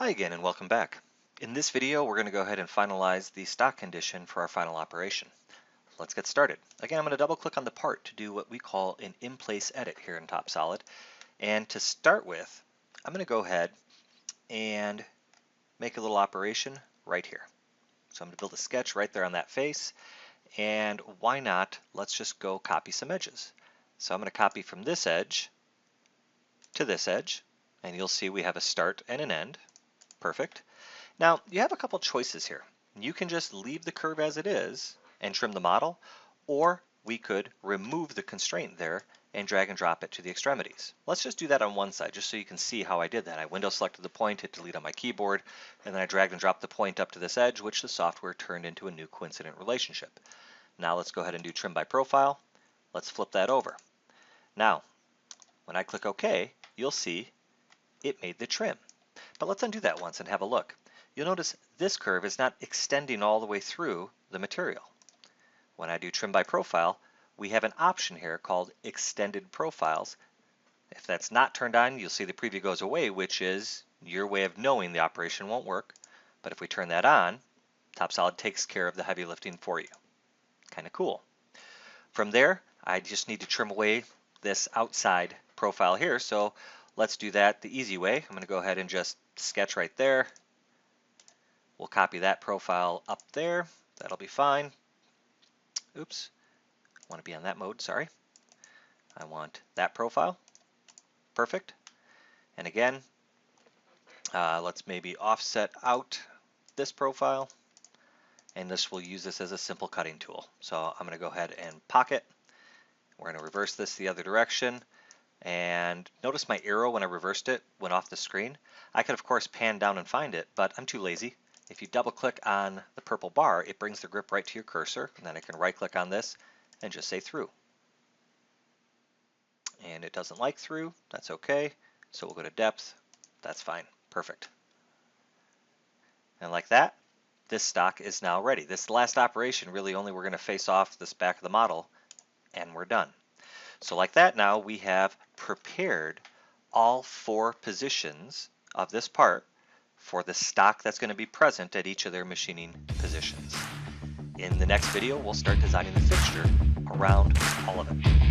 Hi again and welcome back. In this video we're going to go ahead and finalize the stock condition for our final operation. Let's get started. Again, I'm going to double click on the part to do what we call an in-place edit here in TopSolid. And to start with, I'm going to go ahead and make a little operation right here. So I'm going to build a sketch right there on that face, and why not, let's just go copy some edges. So I'm going to copy from this edge to this edge, and you'll see we have a start and an end. Perfect. Now you have a couple choices here. You can just leave the curve as it is and trim the model, or we could remove the constraint there and drag and drop it to the extremities. Let's just do that on one side just so you can see how I did that. I window selected the point, hit delete on my keyboard, and then I dragged and dropped the point up to this edge, which the software turned into a new coincident relationship. Now let's go ahead and do trim by profile. Let's flip that over. Now when I click OK, you'll see it made the trim. But let's undo that once and have a look. You'll notice this curve is not extending all the way through the material. When I do trim by profile, we have an option here called extended profiles. If that's not turned on, you'll see the preview goes away, which is your way of knowing the operation won't work. But if we turn that on, TopSolid takes care of the heavy lifting for you. Kind of cool. From there, I just need to trim away this outside profile here. So let's do that the easy way. I'm going to go ahead and just sketch right there. We'll copy that profile up there. That'll be fine. Oops. I want to be on that mode, sorry. I want that profile. Perfect. And again, let's maybe offset out this profile. And this will use this as a simple cutting tool. So I'm going to go ahead and pocket. We're going to reverse this the other direction. And notice my arrow when I reversed it went off the screen. I could of course pan down and find it, but I'm too lazy. If you double click on the purple bar, it brings the grip right to your cursor, and then I can right click on this and just say through. And it doesn't like through, that's okay. So we'll go to depth, that's fine, perfect. And like that, this stock is now ready. This last operation really only we're going to face off this back of the model and we're done. So like that, now we have prepared all 4 positions of this part for the stock that's going to be present at each of their machining positions. In the next video, we'll start designing the fixture around all of it.